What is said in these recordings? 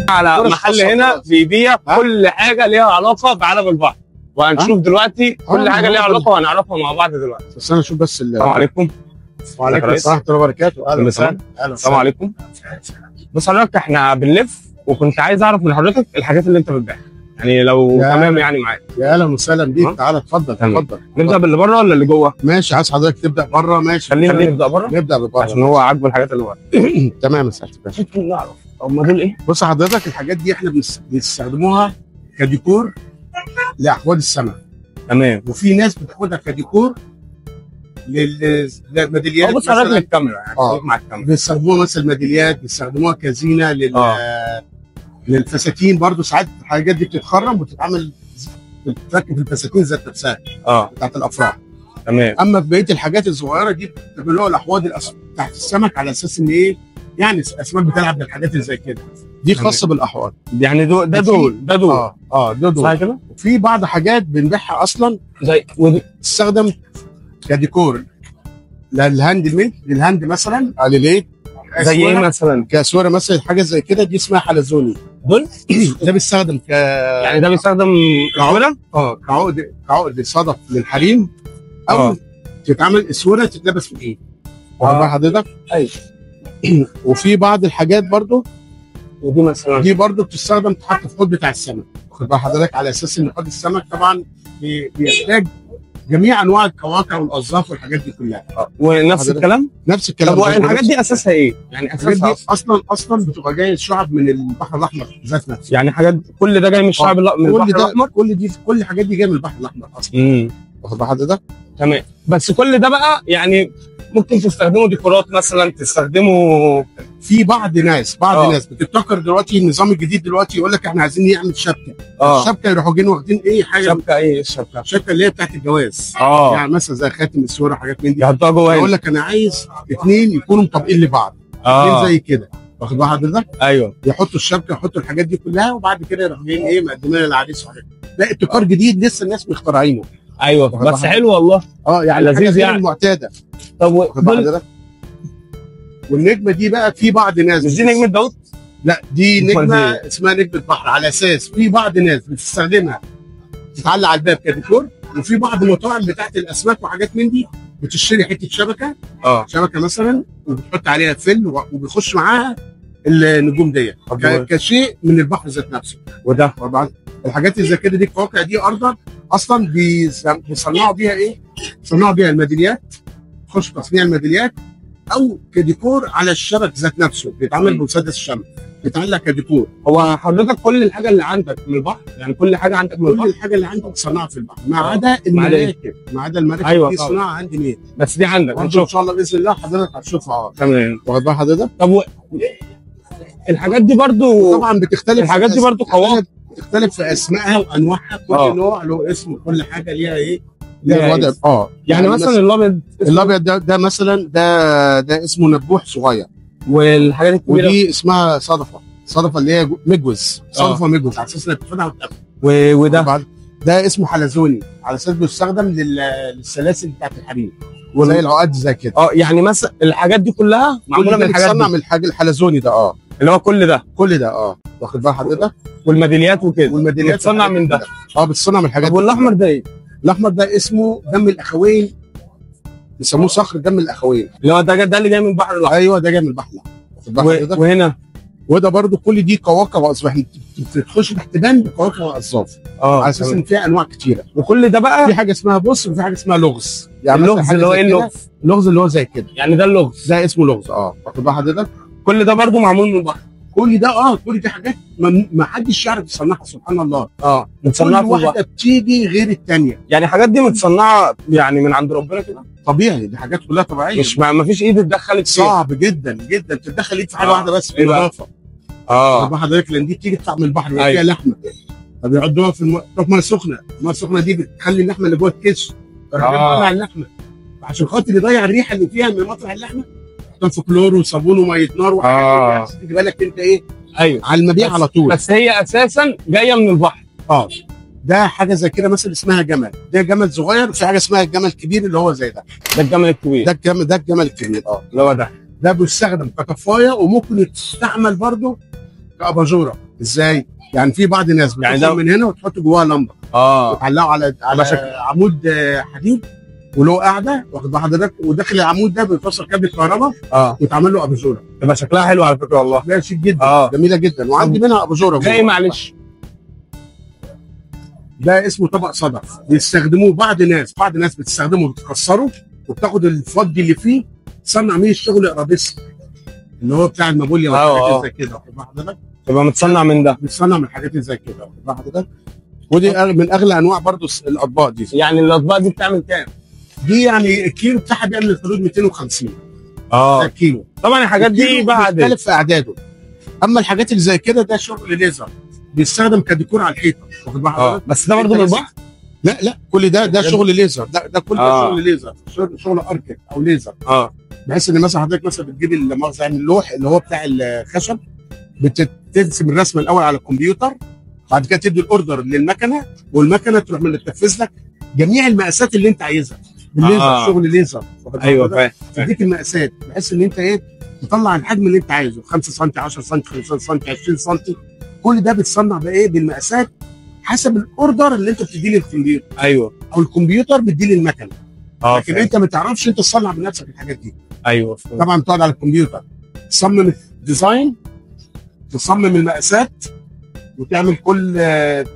على محل هنا بيبيع كل حاجه ليها علاقه بعالم البحر، وهنشوف دلوقتي كل حاجه ليها علاقه وهنعرفها مع بعض دلوقتي. بس انا اشوف بس السلام عليكم. وعليكم السلام ورحمه الله وبركاته. اهلا وسهلا. السلام عليكم. بص حضرتك احنا بنلف وكنت عايز اعرف من حضرتك الحاجات اللي انت بتبيعها، يعني لو تمام يعني معاك. يا اهلا وسهلا بيك. تعالى اتفضل اتفضل. نبدا باللي بره ولا اللي جوه؟ ماشي، عايز حضرتك تبدا بره. ماشي خلينا نبدا بره. نبدا بره عشان هو عاجبه الحاجات اللي بره. تمام يا سيدي. ممكن نعرف هم دول ايه؟ بص حضرتك، الحاجات دي احنا بنستخدموها كديكور لاحواض السمك. تمام. وفي ناس بتاخدها كديكور للميداليات. بص حضرتك للكاميرا يعني مع الكاميرا. بيستخدموها مثلا ميداليات، بيستخدموها كزينه للفساتين. برضو ساعات الحاجات دي بتتخرم وتتعمل بتتركب في الفساتين ذات نفسها بتاعت الافراح. تمام. اما في بقيه الحاجات الصغيره دي بتعملوها الاحواض بتاعت السمك، على اساس ان ايه، يعني الاسماك بتلعب بالحاجات اللي زي كده. دي خاصه بالاحواض، يعني ده دول ده دول صح كده. وفي بعض حاجات بنبيعها اصلا زي تستخدم كديكور للهاند ميد، للهاند مثلا على ليه، زي ايه مثلا؟ كاسوره مثلا، حاجه زي كده. دي اسمها حلزوني. دول ده بيستخدم يعني ده بيستخدم كعقده؟ كعقد صدف للحريم، او تتعمل اسوره تتلبس في الايد. واخد بال حضرتك؟ ايوه. وفي بعض الحاجات برضو، ودي مثلا دي برضو بتستخدم تحط في حوض بتاع السمك. واخد بال حضرتك؟ على اساس ان حوض السمك طبعا بيحتاج جميع انواع القواقع والقذاف والحاجات دي كلها. ونفس الكلام؟ نفس الكلام. طب الحاجات دي اساسها ايه؟ يعني اساسها دي اصلا بتبقى جايه الشعب من البحر الاحمر ذات نفسه. يعني حاجات كل ده جاي من الشعب من البحر الاحمر؟ كل الحاجات دي جايه من البحر الاحمر اصلا. واخد بال حضرتك؟ تمام. بس كل ده بقى يعني ممكن تستخدموا ديكورات مثلا، تستخدموا في بعض ناس ناس بتبتكر دلوقتي النظام الجديد دلوقتي، يقول لك احنا عايزين نعمل شبكه. الشبكه يروحوا جايين واخدين ايه حاجه. شبكه ايه الشبكه اللي هي بتاعت الجواز. يعني مثلا زي خاتم الصوره، حاجات من دي يحطوها جوه. يقول لك انا عايز اثنين يكونوا مطابقين لبعض. اثنين زي كده. واخد بال حضرتك؟ ايوه. يحطوا الشبكه، يحطوا الحاجات دي كلها، وبعد كده يروحوا جايين ايه مقدمينها للعريس وحاجات. ده ابتكار جديد لسه الناس مخترعينه. ايوه بس حلو والله. يعني لذيذ يعني المعتاده. طب والنجمه دي بقى في بعض ناس، مش دي نجمه داوود؟ لا دي نجمه اسمها نجمه بحر، على اساس في بعض ناس بتستخدمها تتعلق على الباب كديكور، وفي بعض المطاعم بتاعت الاسماك وحاجات من دي بتشتري حته شبكه. شبكه مثلا وبتحط عليها فل وبيخش معاها النجوم دي كشيء من البحر ذات نفسه. وده طبعا الحاجات اللي زي كده دي القواقع دي ارضا اصلا بيصنعوا بيها ايه؟ بيصنعوا بيها الميداليات، تخش تصنيع الميداليات، او كديكور على الشبك ذات نفسه، بيتعمل بمسدس الشمع، بيتعلق كديكور. هو حضرتك كل الحاجه اللي عندك من البحر؟ يعني كل حاجه عندك من البحر؟ كل الحاجه اللي عندك بتصنعها في البحر، ما عدا المراكب. أيوة دي صناعه عندي مين؟ بس دي عندك ان شاء الله باذن الله حضرتك هتشوفها. تمام. واخد بال حضرتك؟ طب الحاجات دي برضو طبعا بتختلف. الحاجات دي برضو قواقع بتختلف في اسمائها وانواعها. كل نوع له اسم، كل حاجه ليها ايه؟ ليها وضع. يعني مثلا الابيض ده مثلا ده اسمه نبوح صغير. والحاجات الكبيره ودي اسمها صدفه اللي هي مجوز. صدفه مجوز على اساس انك تاخدها وتقفل. وده ده اسمه حلزوني، على اساس بيستخدم للسلاسل بتاعت الحريم زي العقد زي كده. يعني مثلا الحاجات دي كلها معموله من الحاجات دي، من الحاجه الحلزوني ده. اللي هو كل ده واخد بال حضرتك؟ والميداليات وكده. والميداليات بتصنع من ده. بتصنع من الحاجات دي. والاحمر ده ايه؟ الاحمر ده اسمه دم الاخوين، بيسموه صخر دم الاخوين، اللي هو ده اللي جاي من البحر الاحمر. ايوه ده جاي من البحر الاحمر. وهنا وده برضو كل دي قواقع واصبح بتخش تحت بند قواقع واصاف. على اساس ان فيها انواع كتيره. وكل ده بقى في حاجه اسمها بص، وفي حاجه اسمها لغز. يعني اللغز اللي هو ايه؟ اللغز اللي هو زي كده. يعني ده اللغز، ده اسمه لغز. واخد بال حضرتك؟ كل ده برضو معمول من البحر. كل دي حاجات ما حدش يعرف يصنعها، سبحان الله. متصنعه كل واحده بتيجي غير الثانيه. يعني حاجات دي متصنعه يعني من عند ربنا كده طبيعي. دي حاجات كلها طبيعيه، مش ما فيش ايد اتدخلت فيها. صعب جدا جدا تتدخل ايد في حاجه واحده بس، في النظافه. حضرتك لان دي بتيجي تطلع من البحر بيبقى فيها لحمه، فبيعدوها في ميه سخنه. الميه السخنه دي بتخلي اللحمه اللي جوه الكش تطلع اللحمه، عشان خاطر يضيع الريحه اللي فيها من مطرح اللحمه. يحطها في كلور وصابون وميه نار وحاجات عشان تجيب بالك انت ايه. ايوه على المبيع على طول. بس هي اساسا جايه من البحر. ده حاجه زي كده مثلا اسمها جمل. ده جمل صغير، وفي حاجه اسمها الجمل الكبير اللي هو زي ده. ده الجمل الكبير. ده الجمل الكبير. اللي هو ده بيستخدم كطفايه، وممكن يستعمل برضه كاباجوره. ازاي؟ يعني في بعض الناس يعني بتاخد من هنا وتحط جواها لمبه وتعلقه على عمود حديد وله قاعده، واخد بال حضرتك، وداخل العمود ده بيتوصل كابل كهرباء ويتعمل له اباجوره. تبقى شكلها حلو على فكره والله. لا شيك جدا جميله جدا، وعندي منها اباجوره. ده ايه معلش؟ ده اسمه طبق صدف، بيستخدموه بعض ناس بتستخدمه بتكسره وبتاخد الفضي اللي فيه تصنع منه الشغل قرابيس اللي هو بتاع المابوليا والحاجات زي كده، واخد بال حضرتك؟ يبقى متصنع من ده، بيتصنع من الحاجات اللي زي كده، واخد بال حضرتك؟ ودي من اغلى انواع برضو الاطباق دي. يعني الاطباق دي بتعمل كام؟ دي يعني الكيلو بتاعها بيعمل حدود 250 كيلو. طبعا الحاجات دي بعد بتختلف في اعداده. اما الحاجات اللي زي كده ده شغل ليزر بيستخدم كديكور على الحيطه، واخد بال حضرتك؟ بس ده برضه من البحر؟ لا كل ده شغل ليزر، ده كل ده شغل ليزر، شغل اركت او ليزر. بحيث ان مثلا حضرتك مثلا بتجيب يعني اللوح اللي هو بتاع الخشب، بترسم الرسمه الاول على الكمبيوتر، بعد كده تدي الاوردر للمكنه، والمكنه تروح من تنفذ لك جميع المقاسات اللي انت عايزها بالليزر. شغل ليزر، ايوه فاهم. تديك المقاسات بحيث ان انت ايه تطلع الحجم اللي انت عايزه، 5 سم 10 سم 15 سم 20 سم، كل ده بتصنع بايه؟ بالمقاسات حسب الاوردر اللي انت بتديه للكمبيوتر. ايوه. او الكمبيوتر بيديه للمكنه. لكن فهم. انت ما تعرفش انت تصنع بنفسك الحاجات دي. ايوه فهم. طبعا تقعد على الكمبيوتر تصمم الديزاين، تصمم المقاسات، وتعمل كل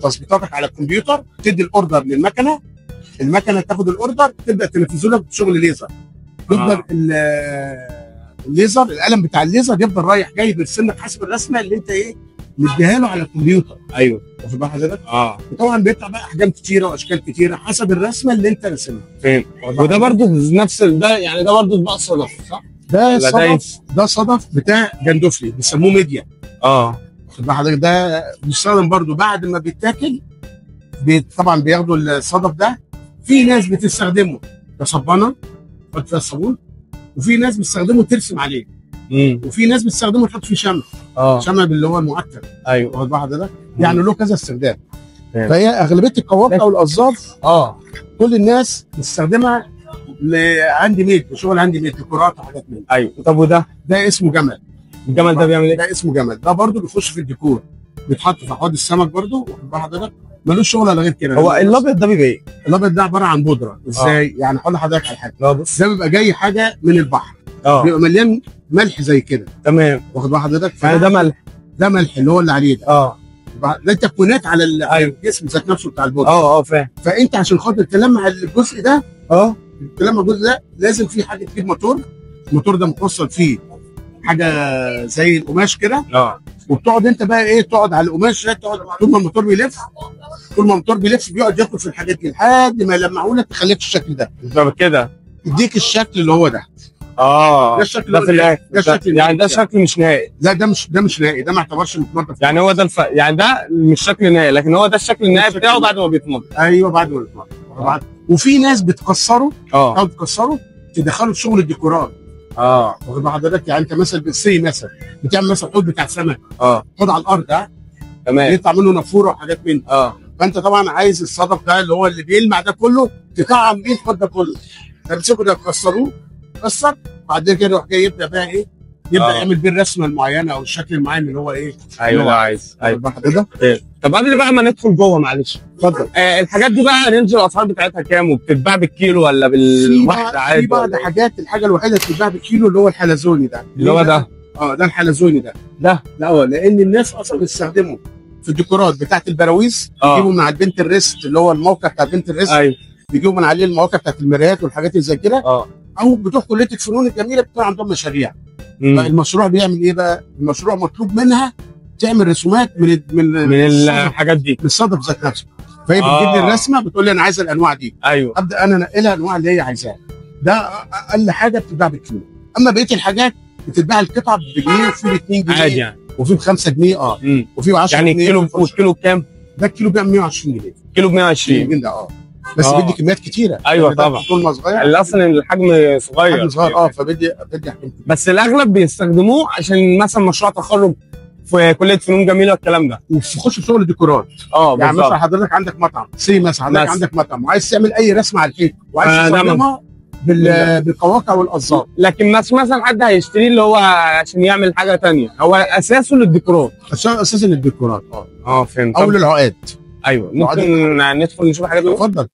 تظبيطاتك على الكمبيوتر، تدي الاوردر للمكنه، المكنه تاخد الاوردر تبدا تنفذه لك بشغل ليزر. يفضل الليزر، القلم بتاع الليزر يفضل رايح جاي بيرسم لك حسب الرسمه اللي انت ايه مديها له على الكمبيوتر. ايوه واخد بال حضرتك؟ وطبعا بيطلع بقى احجام كتيره واشكال كتيره حسب الرسمه اللي انت راسمها. فين؟ وده برضه نفس ده، يعني ده برضه طبق صدف صح؟ ده صدف بتاع جندفلي بيسموه ميديا. واخد بال حضرتك؟ ده بيستخدم برضه بعد ما بيتاكل. طبعا بياخدوا الصدف ده، في ناس بتستخدمه كصبانه تحط فيها الصابون، وفي ناس بتستخدمه ترسم عليه، وفي ناس بتستخدمه تحط فيه شمع. شمع اللي هو المعتر. ايوه. واخد بال حضرتك؟ يعني له كذا استخدام. فهي اغلبيه القوافل او القصاف كل الناس بتستخدمها لهاند ميد، شغل هاند ميد، ديكورات وحاجات من. ايوه. طب وده اسمه جمل. الجمل ده بيعمل ايه؟ ده اسمه جمل، ده برضه بيخش في الديكور، بيتحط في حوض السمك برضه. واخد بال حضرتك؟ ملوش شغل الا غير كده. هو الابيض ده بيبقى ايه؟ الابيض ده عباره عن بودره. ازاي؟ يعني اقول لحضرتك على حاجه. ده بيبقى جاي حاجه من البحر. بيبقى مليان ملح زي كده. تمام. واخد بال حضرتك؟ يعني ده ملح. ده ملح اللي هو اللي عليه ده. ده تكوينات على الجسم ذات نفسه بتاع البودره. فاهم. فانت عشان خاطر تلمع الجزء ده تلمع الجزء ده لازم في حاجه تجيب موتور. الموتور ده متوصل فيه حاجه زي القماش كده. وبتقعد انت بقى ايه، تقعد على القماش ده، تقعد طول ما الموتور بيلف، بيقعد ياكل في الحاجات دي لحد ما يلمعوا لك تخليك الشكل ده. بالظبط كده. يديك الشكل اللي هو ده. ده الشكل ده في الاخر. ده الشكل يعني ده شكل مش نهائي. لا ده مش نهائي، ده ما يعتبرش متنضف. يعني هو ده يعني ده مش شكل نهائي، لكن هو ده الشكل النهائي بتاعه بعد ما بيتنضف. ايوه بعد ما بيتنضف. وفي ناس بتكسره تكسره تدخله في شغل الديكورات. واخد بال حضرتك؟ يعني انت مثلا مثلا بتعمل مثلا حوض بتاع سمك. حوض على الارض تمام، يطلع منه نافوره وحاجات من فانت طبعا عايز الصدف ده اللي هو اللي بيلمع ده كله تطعم بيه الحوض ده كله. تمسكه ده تكسروه، كسر، بعد كده يروح جاي يبدا بقى ايه، يبدا يعمل بيه الرسمه المعينه او الشكل المعين اللي هو ايه. ايوه اللي عايز. ايوه كده. طب قبل بقى ما ندخل جوه معلش اتفضل. الحاجات دي بقى ننزل الاسعار بتاعتها كام، وبتتباع بالكيلو ولا بالواحده عادي؟ في بعض حاجات الحاجه الوحيده اللي بتتباع بالكيلو اللي هو الحلزوني ده. اللي هو ده ده الحلزوني ده. لا لان الناس اصلا بتستخدمه في الديكورات بتاعت البراويز. بيجيبوا من على البنت الريست اللي هو الموقع بتاع بنت الريست. ايوه. بيجيبوا من عليه المواقع بتاعت المرايات والحاجات اللي زي كده. او بتوع كليه الفنون الجميله بتكون عندهم مشاريع. فالمشروع بيعمل ايه بقى؟ المشروع مطلوب منها تعمل رسومات من الحاجات دي، من الصدف ذات نفسه. فهي بتجيب لي الرسمه بتقول لي انا عايزه الانواع دي. ايوه. ابدا انا انقلها الانواع اللي هي عايزاها. ده اقل حاجه بتتباع بالكيلو. اما بقيه الحاجات بتتباع القطعه بجنيه، وفي ب 2 جنيه عادي يعني، وفي ب 5 جنيه وفي ب 10 يعني جنيه. يعني الكيلو بكام؟ ده الكيلو بيعمل 120 جنيه. كيلو ب 120 جنيه ده بس بدي كميات كتيره. ايوه يعني طبعا. طول ما صغير اللي اصلا الحجم صغير. حجم صغير فبدي حجم. بس الاغلب بيستخدموه عشان مثلا مشروع تخرج في كليه فنون جميله والكلام ده، وتخش في شغل ديكورات. يعني مثلا حضرتك عندك مطعم مثلا حضرتك عندك مطعم وعايز تعمل اي رسمه على الحيط وعايز تصممها بالقواقع والازار. لكن مثلا حد هيشتري اللي هو عشان يعمل حاجه ثانيه، هو اساسه للديكورات. اساسا للديكورات. فهمت. او للعقاد. ايوه ممكن ندخل نشوف حاجات. اتفضل.